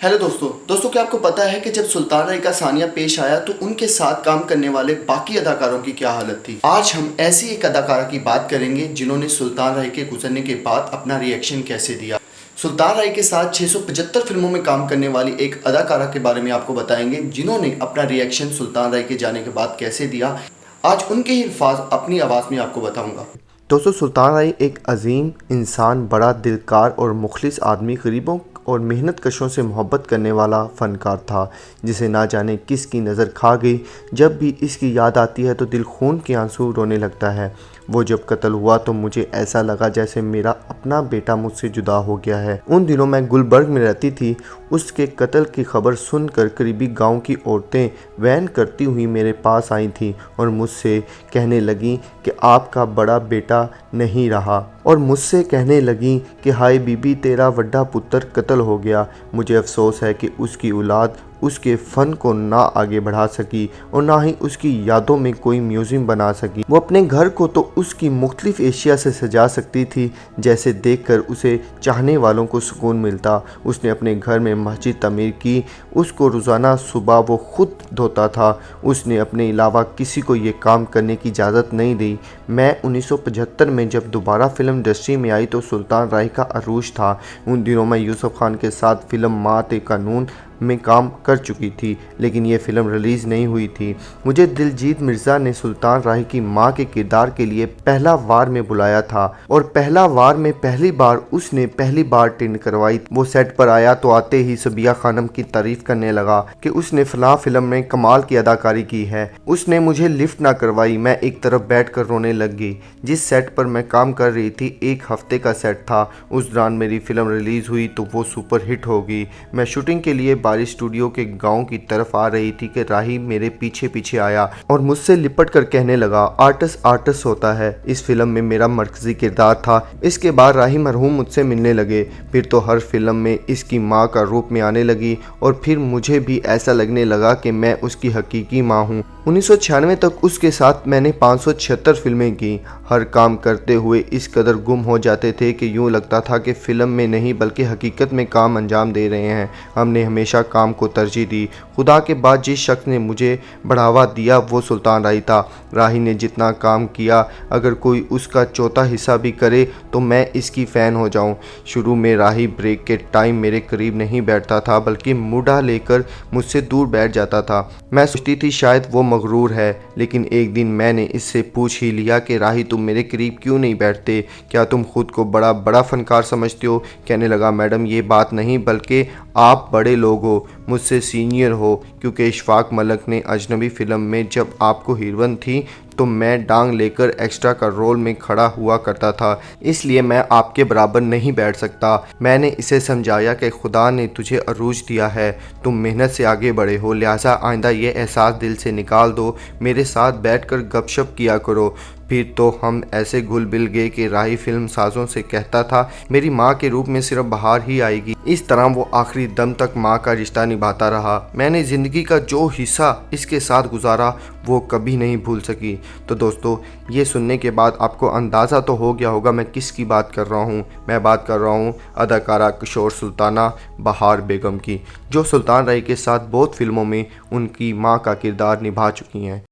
Hello दोस्तों क्या आपको पता है कि जब सुल्तान राय का सानिया पेश आया तो उनके साथ काम करने वाले बाकी अदाकारों की क्या हालत थी। आज हम ऐसी एक अदाकारा की बात करेंगे जिन्होंने सुल्तान राय के गुजरने के बाद अपना रिएक्शन कैसे दिया। सुल्तान राय के साथ 675 फिल्मों में काम करने वाली एक अदाकारा के बारे में आपको बताएंगे जिन्होंने अपना रिएक्शन सुल्तान राय के जाने के बाद कैसे दिया। आज उनके ही अल्फाज अपनी आवाज़ में आपको बताऊंगा। दोस्तों, सुल्तान राय एक अजीम इंसान, बड़ा दिलकार और मुखलिस आदमी, गरीबों और मेहनत कशों से मोहब्बत करने वाला फ़नकार था जिसे ना जाने किसकी नज़र खा गई। जब भी इसकी याद आती है तो दिल खून के आंसू रोने लगता है। वो जब कत्ल हुआ तो मुझे ऐसा लगा जैसे मेरा अपना बेटा मुझसे जुदा हो गया है। उन दिनों मैं गुलबर्ग में रहती थी। उसके कत्ल की खबर सुनकर करीबी गांव की औरतें वैन करती हुई मेरे पास आई थीं और मुझसे कहने लगीं कि आपका बड़ा बेटा नहीं रहा, और मुझसे कहने लगी कि हाय बीबी, तेरा वड्डा पुत्र कत्ल हो गया। मुझे अफसोस है कि उसकी औलाद उसके फ़न को ना आगे बढ़ा सकी और ना ही उसकी यादों में कोई म्यूज़ियम बना सकी। वो अपने घर को तो उसकी मुख्तलिफ एशिया से सजा सकती थी जैसे देखकर उसे चाहने वालों को सुकून मिलता। उसने अपने घर में मस्जिद तमीर की, उसको रोज़ाना सुबह वो खुद धोता था। उसने अपने अलावा किसी को ये काम करने की इजाज़त नहीं दी। मैं 1975 में जब दोबारा फिल्म इंडस्ट्री में आई तो सुल्तान राय का अरूज था। उन दिनों मैं यूसुफ खान के साथ फिल्म मात कानून में काम कर चुकी थी, लेकिन ये फिल्म रिलीज़ नहीं हुई थी। मुझे दिलजीत मिर्ज़ा ने सुल्तान राय की मां के किरदार के लिए पहला वार में बुलाया था और पहला वार में पहली बार उसने पहली बार टेंड करवाई। वो सेट पर आया तो आते ही सबिया खानम की तारीफ करने लगा कि उसने फलां फिल्म में कमाल की अदाकारी की है। उसने मुझे लिफ्ट ना करवाई। मैं एक तरफ बैठ कर रोने लग गई। जिस सेट पर मैं काम कर रही थी 1 हफ्ते का सेट था। उस दौरान मेरी फिल्म रिलीज़ हुई तो वो सुपर हिट हो गई। मैं शूटिंग के लिए बारिश स्टूडियो के गांव की तरफ आ रही थी कि राही मेरे पीछे पीछे आया और मुझसे लिपट कर कहने लगा, आर्टिस्ट होता है। इस फिल्म में मेरा मरकजी किरदार था। इसके बाद राही मरहूम मुझसे मिलने लगे। फिर तो हर फिल्म में इसकी माँ का रूप में आने लगी और फिर मुझे भी ऐसा लगने लगा कि मैं उसकी हकीकी माँ हूँ। 1996 तक उसके साथ मैंने 576 फिल्में की। हर काम करते हुए इस कदर गुम हो जाते थे कि यूँ लगता था कि फ़िल्म में नहीं बल्कि हकीकत में काम अंजाम दे रहे हैं। हमने हमेशा काम को तरजीह दी। खुदा के बाद जिस शख्स ने मुझे बढ़ावा दिया वो सुल्तान राय था। राही ने जितना काम किया, अगर कोई उसका चौथा हिस्सा भी करे तो मैं इसकी फ़ैन हो जाऊं। शुरू में राही ब्रेक के टाइम मेरे करीब नहीं बैठता था बल्कि मुड़ा लेकर मुझसे दूर बैठ जाता था। मैं सोचती थी शायद वो मगरूर है, लेकिन एक दिन मैंने इससे पूछ ही लिया कि राही, तुम मेरे करीब क्यों नहीं बैठते? क्या तुम खुद को बड़ा फनकार समझते हो? कहने लगा, मैडम ये बात नहीं, बल्कि आप बड़े लोग हो, मुझसे सीनियर हो, क्योंकि इशफाक मलिक ने अजनबी फिल्म में जब आपको हीरोइन थी तो मैं डांग लेकर एक्स्ट्रा का रोल में खड़ा हुआ करता था, इसलिए मैं आपके बराबर नहीं बैठ सकता। मैंने इसे समझाया कि खुदा ने तुझे अरूज दिया है, तुम मेहनत से आगे बढ़े हो, लिहाजा आइंदा ये एहसास दिल से निकाल दो, मेरे साथ बैठकर गपशप किया करो। फिर तो हम ऐसे घुल मिल गए कि राही फिल्म साजों से कहता था मेरी माँ के रूप में सिर्फ बहार ही आएगी। इस तरह वो आखिरी दम तक माँ का रिश्ता निभाता रहा। मैंने ज़िंदगी का जो हिस्सा इसके साथ गुजारा वो कभी नहीं भूल सकी। तो दोस्तों, ये सुनने के बाद आपको अंदाज़ा तो हो गया होगा मैं किसकी बात कर रहा हूँ। मैं बात कर रहा हूँ अदाकारा किशोर सुल्ताना बहार बेगम की, जो सुल्तान राय के साथ बहुत फिल्मों में उनकी माँ का किरदार निभा चुकी हैं।